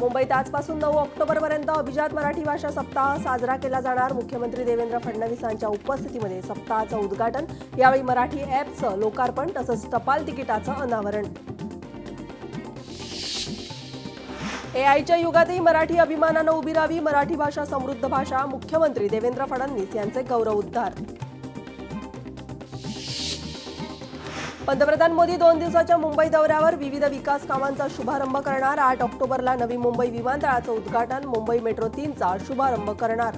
मुंबईत आजपासून 9 ऑक्टोबरपर्यंत अभिजात मराठी भाषा सप्ताह साजरा केला जाणार। मुख्यमंत्री देवेंद्र फडणवीसांच्या उपस्थितीमध्ये सप्ताहाचं उद्घाटन, यावेळी मराठी ॲपचं लोकार्पण तसंच टपाल तिकिटाचं अनावरण। एआयच्या युगातही मराठी अभिमानानं उभी राहावी, मराठी भाषा समृद्ध भाषा, मुख्यमंत्री देवेंद्र फडणवीस यांचे गौरवोद्गार। पंतप्रधान मोदी 2 दिवसाच्या मुंबई दौऱ्यावर, विविध विकास कामांचा शुभारंभ करणार। 8 ऑक्टोबरला नवी मुंबई विमानतळाचं उद्घाटन, मुंबई मेट्रो 3चा शुभारंभ करणार।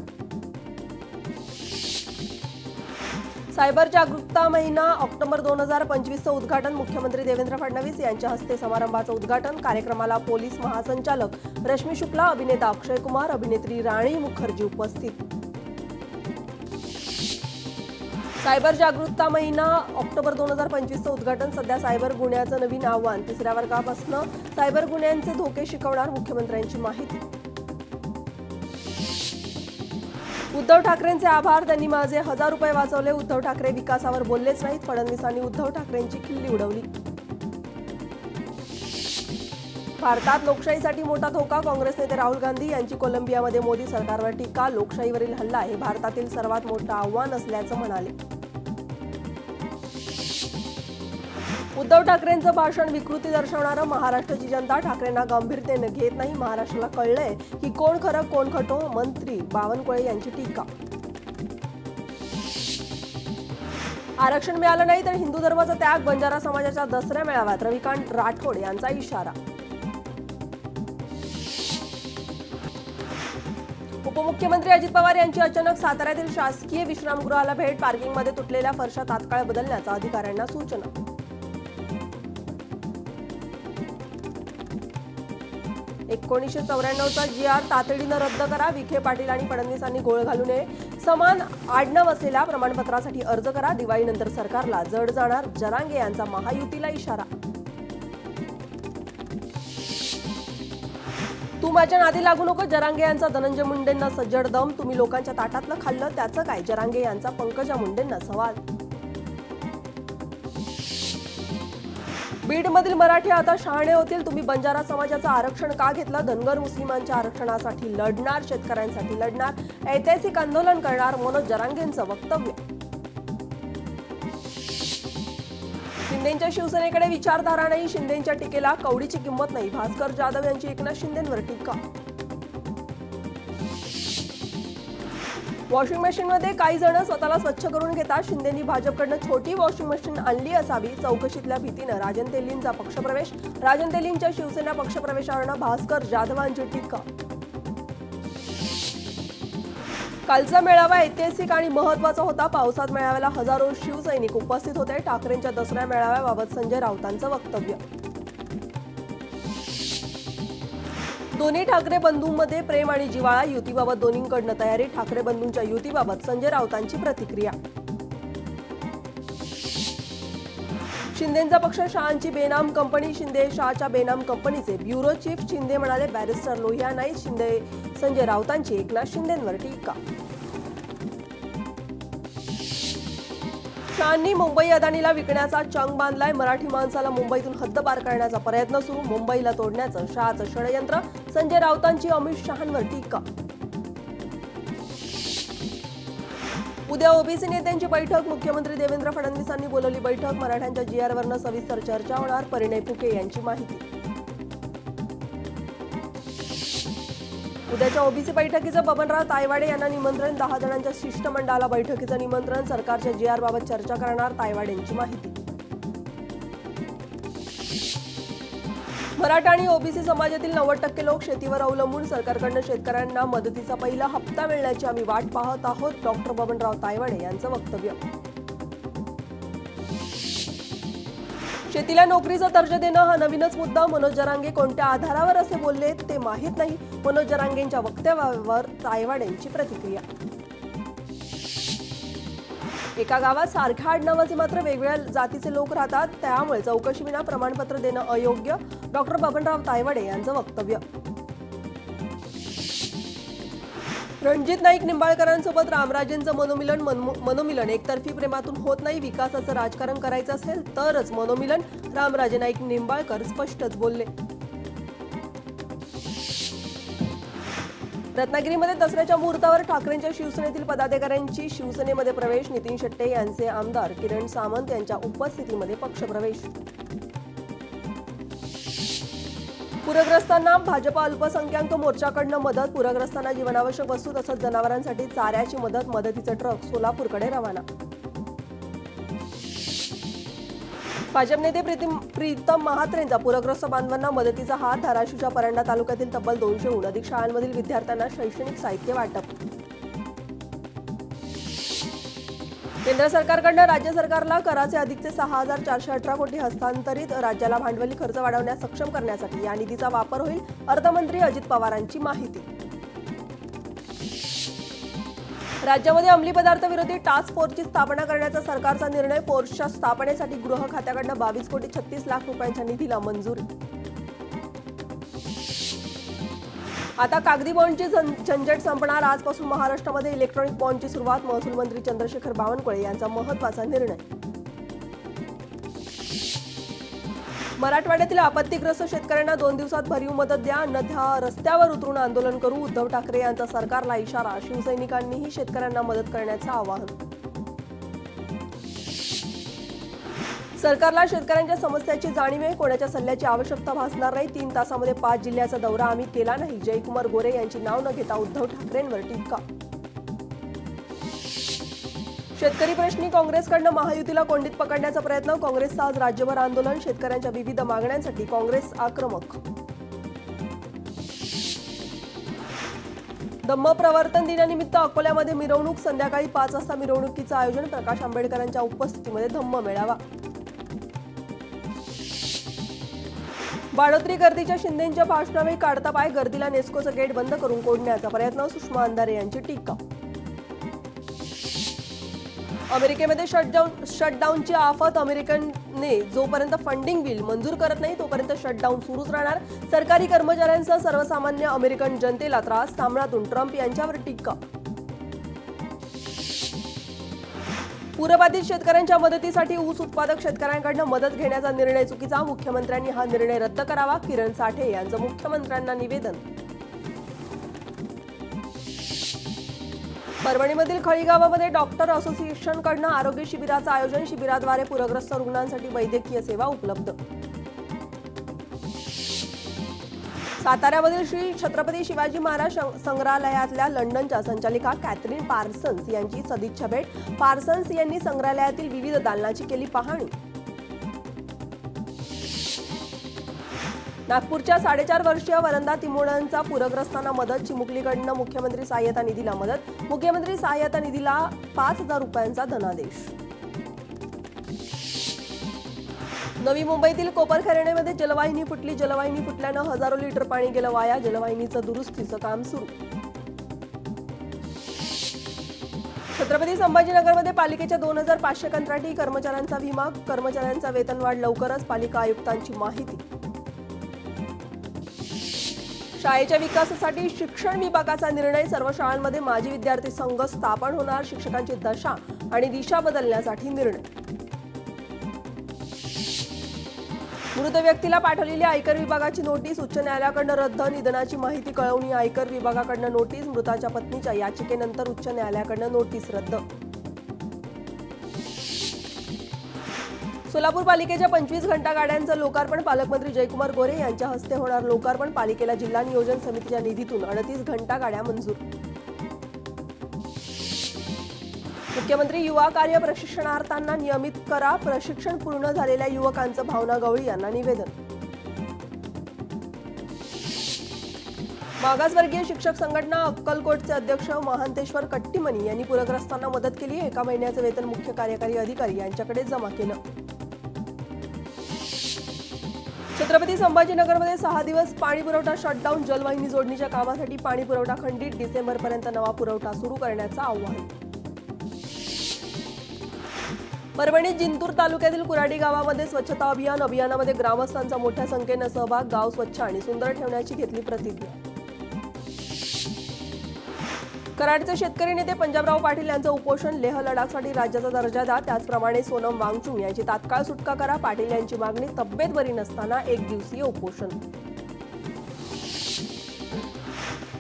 सायबर जागरूकता महिना ऑक्टोबर 2025चं उद्घाटन, मुख्यमंत्री देवेंद्र फडणवीस यांच्या हस्ते समारंभाचं उद्घाटन। कार्यक्रमाला पोलीस महासंचालक रश्मी शुक्ला, अभिनेता अक्षय कुमार, अभिनेत्री राणी मुखर्जी उपस्थित। सायबर जागरूकता महिना ऑक्टोबर 2025चं उद्घाटन, सध्या सायबर गुन्ह्याचं नवीन आव्हान, 3ऱ्या वर्गापासून सायबर गुन्ह्यांचे धोके शिकवणार, मुख्यमंत्र्यांची माहिती। उद्धव ठाकरेंचे आभार, त्यांनी माझे 1000 रुपये वाचवले। उद्धव ठाकरे विकासावर बोललेच नाहीत, फडणवीसांनी उद्धव ठाकरेंची खिल्ली उडवली। भारतात लोकशाहीसाठी मोठा धोका, काँग्रेस नेते राहुल गांधी यांची कोलंबियामध्ये मोदी सरकारवर टीका, लोकशाहीवरील हल्ला हे भारतातील सर्वात मोठं आव्हान असल्याचं म्हणाले। उद्धव ठाकरेंचं भाषण विकृती दर्शवणारं, महाराष्ट्राची जनता ठाकरेंना गंभीरतेने घेत नाही, महाराष्ट्राला कळलंय की कोण खरं कोण खोटं, मंत्री बावनकुळे यांची टीका। आरक्षण मिळालं नाही तर हिंदू धर्माचा त्याग, बंजारा समाजाच्या दसऱ्या मेळाव्यात रविकांत राठोड यांचा इशारा। उपमुख्यमंत्री अजित पवार यांची अचानक साताऱ्यातील शासकीय विश्रामगृहाला भेट, पार्किंगमध्ये तुटलेल्या फरशा तात्काळ बदलण्याचा अधिकाऱ्यांना सूचना। 1994चा GR तातडीनं रद्द करा, विखे पाटील आणि फडणवीसांनी घोळ घालू नये, समान आडनाव असलेल्या प्रमाणपत्रासाठी अर्ज करा, दिवाळीनंतर सरकारला जड जाणार, जरांगे यांचा महायुतीला इशारा। तू माझ्या नादी लागू नको, जरांगे यांचा धनंजय मुंडेंना सज्जड दम, तुम्ही लोकांच्या ताटातलं खाल्लं त्याचं काय, जरांगे यांचा पंकजा मुंडेंना सवाल। बीडमधील मराठी आता शहाणे होतील, तुम्ही बंजारा समाजाचं आरक्षण का घेतलं, धनगर मुस्लिमांच्या आरक्षणासाठी लढणार, शेतकऱ्यांसाठी लढणार, ऐतिहासिक आंदोलन करणार, मनोज जरांगेंचं वक्तव्य। शिंदेंच्या शिवसेनेकडे विचारधारा नाही, शिंदेंच्या टीकेला कवडीची किंमत नाही, भास्कर जाधव यांची एकनाथ शिंदेंवर टीका। वॉशिंग मशीनमध्ये काही जण स्वतःला स्वच्छ करून घेतात, शिंदेंनी भाजपकडनं छोटी वॉशिंग मशीन आणली असावी, चौकशीतल्या भीतीनं राजन तेलींचा पक्षप्रवेश, राजन तेलींच्या शिवसेना पक्षप्रवेशावरनं भास्कर जाधवांची टीका। कालचा मेळावा ऐतिहासिक आणि महत्त्वाचा होता, पावसात मेळाव्याला हजारो शिवसैनिक उपस्थित होते, ठाकरेंच्या दसऱ्या मेळाव्याबाबत संजय राऊतांचं वक्तव्य। दोन्ही ठाकरे बंधूंमध्ये प्रेम आणि जिव्हाळा, युतीबाबत दोन्हींकडनं तयारी, ठाकरे बंधूंच्या युतीबाबत संजय राऊतांची प्रतिक्रिया। शिंदेंचा पक्ष शहांची बेनाम कंपनी, शिंदे शहाच्या बेनाम कंपनीचे ब्युरो चीफ, शिंदे म्हणाले बॅरिस्टर लोहिया नाही, शिंदे संजय राऊतांची एकनाथ शिंदेंवर टीका। शहांनी मुंबई अदानीला विकण्याचा चंग बांधलाय, मराठी माणसाला मुंबईतून हद्दपार करण्याचा प्रयत्न सुरू, मुंबईला तोडण्याचं शहाचं षडयंत्र, संजय राऊतांची अमित शहांवर टीका। उद्या ओबीसी नेत्यांची बैठक, मुख्यमंत्री देवेंद्र फडणवीसांनी बोलवली बैठक, मराठ्यांच्या GRवरनं सविस्तर चर्चा होणार, परिणय फुके यांची माहिती। उद्याच्या ओबीसी बैठकीचं बबनराव तायवाडे यांना निमंत्रण, 10 जणांच्या शिष्टमंडळाला बैठकीचं निमंत्रण, सरकारच्या GR बाबत चर्चा करणार, तायवाडेंची माहिती। मराठा आणि ओबीसी समाजातील 90% लोक शेतीवर अवलंबून, सरकारकडनं शेतकऱ्यांना मदतीचा पहिला हप्ता मिळण्याची आम्ही वाट पाहत आहोत, डॉक्टर बबनराव तायवाडे यांचं वक्तव्य। शेतीला नोकरीचा दर्जा देणं हा नवीनच मुद्दा, मनोज जरांगे कोणत्या आधारावर असे बोलले ते माहीत नाही, मनोज जरांगेंच्या वक्तव्यावर तायवाडेंची प्रतिक्रिया। एका गावात सारख्या आडनावाचे मात्र वेगवेगळ्या जातीचे लोक राहतात, त्यामुळे चौकशीविना प्रमाणपत्र देणं अयोग्य, डॉक्टर बबनराव तायवाडे यांचं वक्तव्य। रणजित नाईक निंबाळकरांसोबत रामराजेंचं मनोमिलन एकतर्फी प्रेमातून होत नाही, विकासाचं राजकारण करायचं असेल तरच मनोमिलन, रामराजे नाईक निंबाळकर स्पष्टच बोलले। रत्नागिरीमध्ये दसऱ्याच्या मुहूर्तावर ठाकरेंच्या शिवसेनेतील पदाधिकाऱ्यांची शिवसेनेमध्ये प्रवेश. नितीन शेट्टे यांचे आमदार किरण सामंत यांच्या उपस्थितीमध्ये पक्षप्रवेश. पूरग्रस्तांना भाजप अल्पसंख्याक मोर्चाकडून मदत. पूरग्रस्तांना जीवनावश्यक वस्तू तसंच जनावरांसाठी चाऱ्याची मदत. मदतीचे ट्रक सोलापूरकडे रवाना. भाजप नेते प्रीतम महात्रेंचा पूरग्रस्त बांधवांना मदतीचा हात. धाराशिवच्या परंडा तालुक्यातील तब्बल 200हून अधिक शाळांमधील विद्यार्थ्यांना शैक्षणिक साहित्य वाटप. केंद्र सरकारकडून राज्य सरकारला कराचे अधिकचे 6,418 कोटी हस्तांतरित. राज्याला भांडवली खर्च वाढवण्यास सक्षम करण्यासाठी या निधीचा वापर होईल. अर्थमंत्री अजित पवारांची माहिती. राज्यामध्ये अंमली पदार्थ विरोधी टास्क फोर्सची स्थापना करण्याचा सरकारचा निर्णय. फोर्सच्या स्थापनेसाठी गृह खात्याकडून 22,36,00,000 रुपयांच्या निधीला मंजुरी. आता कागदी बॉन्डची झंझट संपणार. आजपासून महाराष्ट्रामध्ये इलेक्ट्रॉनिक बॉन्डची सुरुवात. महसूल मंत्री चंद्रशेखर बावनकुळे यांचा महत्त्वाचा निर्णय. मराठवाड्यातील आपत्तीग्रस्त शेतकऱ्यांना 2 दिवसात भरीव मदत द्या. अन्यथा रस्त्यावर उतरून आंदोलन करू. उद्धव ठाकरे यांचा सरकारला इशारा. शिवसैनिकांनीही शेतकऱ्यांना मदत करण्याचं आवाहन. सरकारला शेतकऱ्यांच्या समस्याची जाणीव आहे. कोणाच्या सल्ल्याची आवश्यकता भासणार नाही. 3 तासामध्ये 5 जिल्ह्याचा दौरा आम्ही केला नाही. जयकुमार गोरे यांची नाव न घेता उद्धव ठाकरेंवर टीका. शेतकरी प्रश्नी काँग्रेसकडून महायुतीला कोंडीत पकडण्याचा प्रयत्न. काँग्रेसचं आज राज्यभर आंदोलन. शेतकऱ्यांच्या विविध मागण्यांसाठी काँग्रेस आक्रमक. धम्म प्रवर्तन दिनानिमित्त अकोल्यामध्ये मिरवणूक. संध्याकाळी 5 वाजता मिरवणुकीचं आयोजन. प्रकाश आंबेडकरांच्या उपस्थितीमध्ये धम्म मेळावा. बाळोत्री गर्दीच्या शिंदेंच्या भाषणावेळी काढता पाय. गर्दीला नेस्कोचं गेट बंद करून कोंडण्याचा प्रयत्न. सुषमा अंधारे यांची टीका. अमेरिकेमध्ये शटडाऊनची आफत. अमेरिकेने जोपर्यंत फंडिंग बिल मंजूर करत नाही तोपर्यंत शटडाऊन सुरूच राहणार. सरकारी कर्मचाऱ्यांसह सर्वसामान्य अमेरिकन जनतेला त्रास. सामनातून ट्रम्प यांच्यावर टीका. पूरबाधित शेतकऱ्यांच्या मदतीसाठी ऊस उत्पादक शेतकऱ्यांकडून मदत घेण्याचा निर्णय चुकीचा. मुख्यमंत्र्यांनी हा निर्णय रद्द करावा. किरण साठे यांचं मुख्यमंत्र्यांना निवेदन. परभणीमधील खळी गावामध्ये डॉक्टर असोसिएशनकडून आरोग्य शिबिराचं आयोजन. शिबिराद्वारे पूरग्रस्त रुग्णांसाठी वैद्यकीय सेवा उपलब्ध. साताऱ्यामधील श्री छत्रपती शिवाजी महाराज संग्रहालयातल्या लंडनच्या संचालिका कॅथरीन पार्सन्स यांची सदिच्छा भेट. पार्सन्स यांनी संग्रहालयातील विविध दालनाची केली पाहणी. नागपूरच्या 4.5 वर्षीय वरंदा तिमोणांचा पूरग्रस्तांना मदत. चिमुकलीकडून मुख्यमंत्री सहाय्यता निधीला मदत. मुख्यमंत्री सहाय्यता निधीला 5,000 रुपयांचा धनादेश. नवी मुंबईतील कोपरखैरण्यामध्ये जलवाहिनी फुटली. जलवाहिनी फुटल्यानं हजारो लिटर पाणी गेलं वाया. जलवाहिनीचं दुरुस्तीचं काम सुरू. छत्रपती संभाजीनगरमध्ये पालिकेच्या 2,500 कंत्राटी कर्मचाऱ्यांचा विमा. कर्मचाऱ्यांचा वेतनवाढ लवकरच. पालिका आयुक्तांची माहिती. शाळेच्या विकासासाठी शिक्षण विभागाचा निर्णय. सर्व शाळांमध्ये माजी विद्यार्थी संघ स्थापन होणार. शिक्षकांची दशा आणि दिशा बदलण्यासाठी निर्णय. मृत व्यक्तीला पाठवलेली आयकर विभागाची नोटीस. उच्च न्यायालयाकडून रद्द. निधनाची माहिती कळवणी. आयकर विभागाकडून नोटीस. मृताच्या पत्नीच्या याचिकेनंतर उच्च न्यायालयाकडून नोटीस रद्द. सोलापूर पालिकेच्या 25 घंटा गाड्यांचं लोकार्पण. पालकमंत्री जयकुमार गोरे यांच्या हस्ते होणार लोकार्पण. पालिकेला जिल्हा नियोजन समितीच्या निधीतून 38 घंटा गाड्या मंजूर. मुख्यमंत्री युवा कार्य प्रशिक्षणार्थांना नियमित करा. प्रशिक्षण पूर्ण झालेल्या युवकांचं भावना गवळी यांना निवेदन. मागासवर्गीय शिक्षक संघटना अक्कलकोटचे अध्यक्ष महांतेश्वर कट्टीमनी यांनी पूरग्रस्तांना मदत केली. 1 महिन्याचं वेतन मुख्य कार्यकारी अधिकारी यांच्याकडे जमा केलं. छत्रपती संभाजीनगरमध्ये 6 दिवस पाणी पुरवठा शटडाऊन. जलवाहिनी जोडणीच्या कामासाठी पाणी पुरवठा खंडित. डिसेंबरपर्यंत नवा पुरवठा सुरू करण्याचं आवाहन. परभणीत जिंतूर तालुक्यातील कुराडी गावामध्ये स्वच्छता अभियान. अभियानामध्ये ग्रामस्थांचा मोठ्या संख्येनं सहभाग. गाव स्वच्छ आणि सुंदर ठेवण्याची घेतली प्रतिज्ञा. कराडचे शेतकरी नेते पंजाबराव पाटील यांचं उपोषण. लेह लडाखसाठी राज्याचा दर्जा द्या. त्याचप्रमाणे सोनम वांगचुक यांची तात्काळ सुटका करा. पाटील यांची मागणी. तब्येत बरी नसताना 1 दिवसीय उपोषण.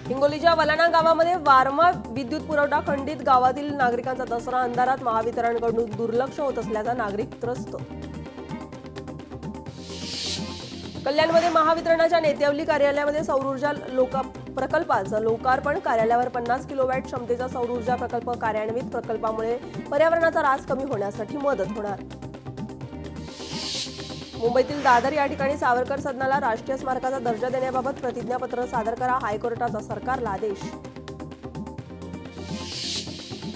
हिंगोलीच्या वलाणा गावामध्ये वारंवार विद्युत पुरवठा खंडित, गावातील नागरिकांचा दसरा अंधारात, महावितरणकडून दुर्लक्ष होत असल्याचा नागरिक त्रस्त. कल्याणमध्ये महावितरणाच्या नेत्यावली कार्यालयामध्ये सौर ऊर्जा प्रकल्पाचं लोकार्पण. कार्यालयावर 50 किलोवॅट क्षमतेचा सौर ऊर्जा प्रकल्प कार्यान्वित. प्रकल्पामुळे पर्यावरणाचा ऱ्हास कमी होण्यासाठी मदत होणार. मुंबईतील दादर या ठिकाणी सावरकर सदनाला राष्ट्रीय स्मारकाचा दर्जा देण्याबाबत प्रतिज्ञापत्र सादर करा. हायकोर्टाचा सरकारला आदेश.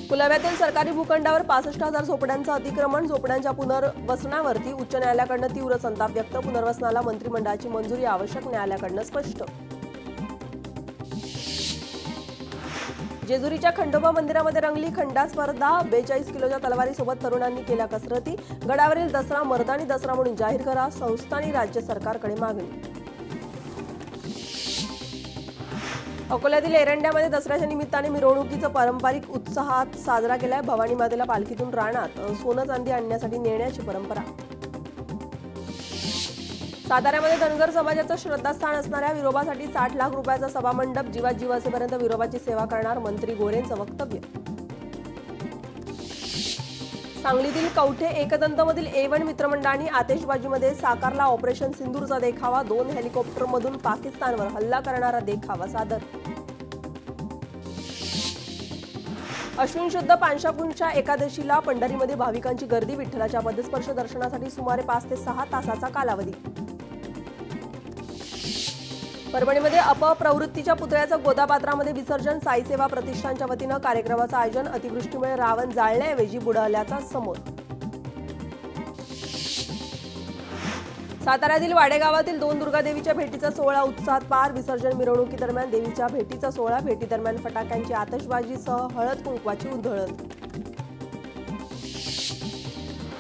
कुलाब्यातील सरकारी भूखंडावर 65,000 झोपड्यांचं अतिक्रमण. झोपड्यांच्या पुनर्वसनावरती उच्च न्यायालयाकडून तीव्र संताप व्यक्त. पुनर्वसनाला मंत्रिमंडळाची मंजुरी आवश्यक, न्यायालयाकडून स्पष्ट. जेजुरीच्या खंडोबा मंदिरामध्ये रंगली खंडा स्पर्धा. 42 किलोच्या तलवारीसोबत तरुणांनी केल्या कसरती. गडावरील दसरा मर्दानी दसरा म्हणून जाहीर करा. संस्थानी राज्य सरकारकडे मागणी. अकोल्यातील एरंड्यामध्ये दसऱ्याच्या निमित्ताने मिरवणुकीचा पारंपरिक उत्साहात साजरा केलाय. भवानी मातेला पालखीतून रानात सोनं चांदी आणण्यासाठी नेण्याची परंपरा. साताऱ्यामध्ये धनगर समाजाचं श्रद्धास्थान असणाऱ्या विरोबासाठी 60 लाख रुपयाचा सभामंडप. जीवात जीव असेपर्यंत विरोबाची सेवा करणार, मंत्री गोरेंचं वक्तव्य. सांगलीतील कवठे एकदंतमधील A1 मित्रमंडळांनी आतिषबाजीमध्ये साकारला ऑपरेशन सिंदूरचा देखावा. 2 हेलिकॉप्टरमधून पाकिस्तानवर हल्ला करणारा देखावा सादर. अश्विन शुद्ध पांशाकुंच्या एकादशीला पंढरीमध्ये भाविकांची गर्दी. विठ्ठलाच्या पदस्पर्श दर्शनासाठी सुमारे 5 ते 6 तासाचा कालावधी. परभणीमध्ये अपप्रवृत्तीच्या पुतळ्याचं गोदापात्रामध्ये विसर्जन. साई सेवा प्रतिष्ठानच्या वतीनं कार्यक्रमाचं आयोजन. अतिवृष्टीमुळे रावण जाळण्याऐवजी बुडाल्याचा समोर. साताऱ्यातील वाडेगावातील 2 दुर्गादेवीच्या भेटीचा सोहळा उत्साहात पार. विसर्जन मिरवणुकीदरम्यान देवीच्या भेटीचा सोहळा. भेटीदरम्यान फटाक्यांची आतषबाजीसह हळद कुंकवाची उधळण.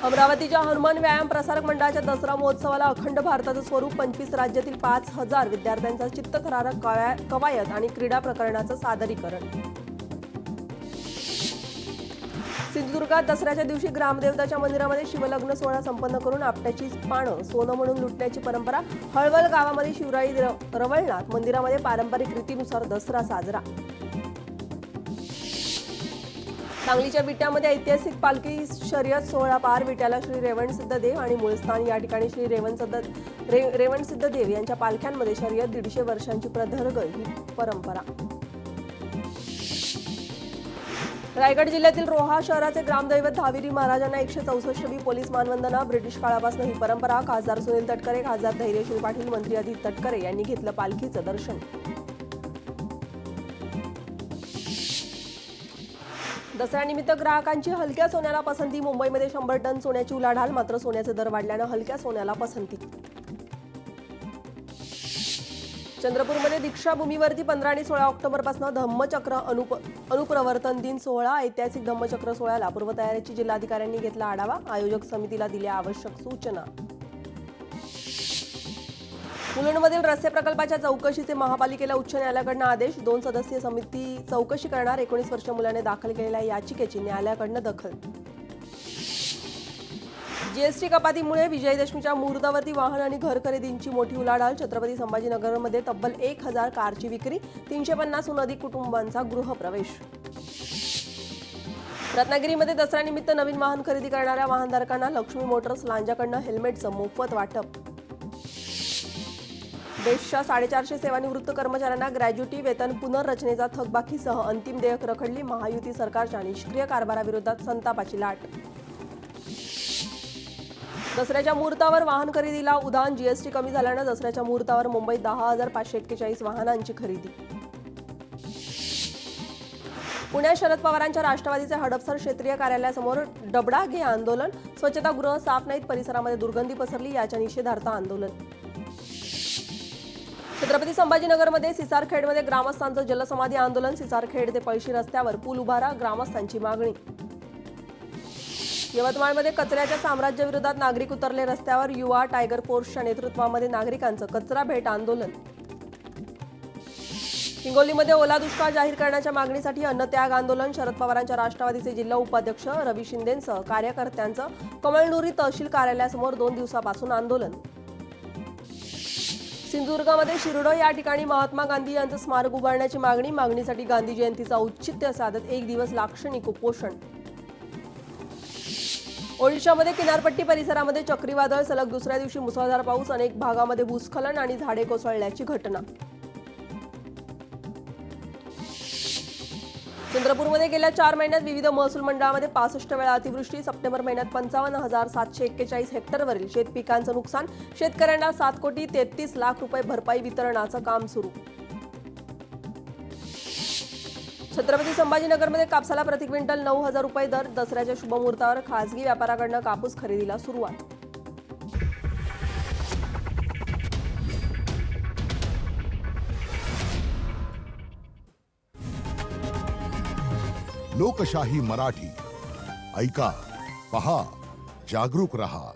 अमरावतीच्या हनुमान व्यायाम प्रसारक मंडळाच्या दसरा महोत्सवाला अखंड भारताचं स्वरूप. 25 राज्यातील 5,000 विद्यार्थ्यांचा चित्तथरारक कवायत आणि क्रीडा प्रकरणाचं सादरीकरण. सिंधुदुर्गात दसऱ्याच्या दिवशी ग्रामदेवताच्या मंदिरामध्ये शिवलग्न सोहळा संपन्न करून आपट्याची पानं सोनं म्हणून लुटण्याची परंपरा. हळवल गावामध्ये शिवराई रवळनाथ मंदिरामध्ये पारंपरिक रीतीनुसार दसरा साजरा. सांगलीच्या विट्यामध्ये ऐतिहासिक पालखी शर्यत सोहळा पार. विट्याला श्री रेवणसिद्ध देव आणि मूळस्थान या ठिकाणी श्री रेवणसिद्ध देव यांच्या पालख्यांमध्ये शर्यत. 150 वर्षांची प्रदीर्घ ही परंपरा. रायगड जिल्ह्यातील रोहा शहराचे ग्रामदैवत धाविरी महाराजांना 164वी पोलीस मानवंदना. ब्रिटिश काळापासून ही परंपरा. खासदार सुनील तटकरे, खासदार धैर्यशील पाटील, मंत्री अदित तटकरे यांनी घेतलं पालखीचं दर्शन. दसऱ्यानिमित्त ग्राहकांची हलक्या सोन्याला पसंती. मुंबईमध्ये 100 टन सोन्याची उलाढाल. मात्र सोन्याचे दर वाढल्यानं हलक्या सोन्याला पसंती. चंद्रपूरमध्ये दीक्षाभूमीवरती 15 आणि 16 ऑक्टोबरपासून धम्मचक्र अनुप्रवर्तन दिन सोहळा. ऐतिहासिक धम्मचक्र सोहळ्याला पूर्वतयारीची जिल्हाधिकाऱ्यांनी घेतला आढावा. आयोजक समितीला दिल्या आवश्यक सूचना. मुलुंडमधील रस्ते प्रकल्पाच्या चौकशीचे महापालिकेला उच्च न्यायालयाकडून आदेश. 2 सदस्यीय समिती चौकशी करणार. 19 वर्षीय मुलाने दाखल केलेल्या याचिकेची न्यायालयाकडून दखल. जीएसटी कपातीमुळे विजयादशमीच्या मुहूर्तावरती वाहन आणि घर खरेदींची मोठी उलाढाल. छत्रपती संभाजीनगरमध्ये तब्बल 1,000 कारची विक्री. 350हून अधिक कुटुंबांचा गृहप्रवेश. रत्नागिरीमध्ये दसऱ्यानिमित्त नवीन वाहन खरेदी करणाऱ्या वाहनधारकांना लक्ष्मी मोटर्स लांजाकडून हेल्मेटचं मोफत वाटप. देशच्या 450 सेवानिवृत्त कर्मचाऱ्यांना ग्रॅज्युटी वेतन पुनर्रचनेचा थकबाकीसह अंतिम देयक रखडली. महायुती सरकारच्या निष्क्रिय कारभाराविरोधात संतापाची लाट. दसऱ्याच्या मुहूर्तावर वाहन खरेदीला उधाण. जीएसटी कमी झाल्यानं दसऱ्याच्या मुहूर्तावर मुंबईत 10,541 वाहनांची खरेदी. पुण्यात शरद पवारांच्या राष्ट्रवादीचे हडपसर क्षेत्रीय कार्यालयासमोर डबडा घे आंदोलन. स्वच्छतागृह साफ नाहीत, परिसरामध्ये दुर्गंधी पसरली. याच्या निषेधार्थ आंदोलन. छत्रपती संभाजीनगरमध्ये सिसारखेडमध्ये ग्रामस्थांचं जलसमाधी आंदोलन. सिसारखेड ते पळशी रस्त्यावर पूल उभारा, ग्रामस्थांची मागणी. यवतमाळमध्ये कचऱ्याच्या साम्राज्याविरोधात नागरिक उतरले रस्त्यावर. युवा टायगर फोर्सच्या नेतृत्वामध्ये नागरिकांचं कचरा भेट आंदोलन. हिंगोलीमध्ये ओला दुष्काळ जाहीर करण्याच्या मागणीसाठी अन्नत्याग आंदोलन. शरद पवारांच्या राष्ट्रवादीचे जिल्हा उपाध्यक्ष रवी शिंदेंसह कार्यकर्त्यांचं कमळनुरी तहसील कार्यालयासमोर 2 दिवसापासून आंदोलन. सिंधुदुर्गामध्ये शिरडो या ठिकाणी महात्मा गांधी यांचं स्मारक उभारण्याची मागणीसाठी गांधी जयंतीचा औचित्य साधत एक दिवस लाक्षणिक उपोषण. ओडिशामध्ये किनारपट्टी परिसरामध्ये चक्रीवादळ, सलग दुसऱ्या दिवशी मुसळधार पाऊस, अनेक भागामध्ये भूस्खलन आणि झाडे कोसळल्याची घटना. चंद्रपूरमध्ये गेल्या 4 महिन्यात विविध महसूल मंडळामध्ये 65 वेळा अतिवृष्टी. सप्टेंबर महिन्यात 55,741 हेक्टरवरील शेतपिकांचं नुकसान. शेतकऱ्यांना 7,33,00,000 रुपये भरपाई वितरणाचं काम सुरू. छत्रपती संभाजीनगरमध्ये कापसाला प्रति क्विंटल 9,000 रुपये दर. दसऱ्याच्या शुभमुहूर्तावर खासगी व्यापाऱ्यांकडून कापूस खरेदीला सुरुवात. लोकशाही मराठी ऐका, पहा, जागरूक रहा.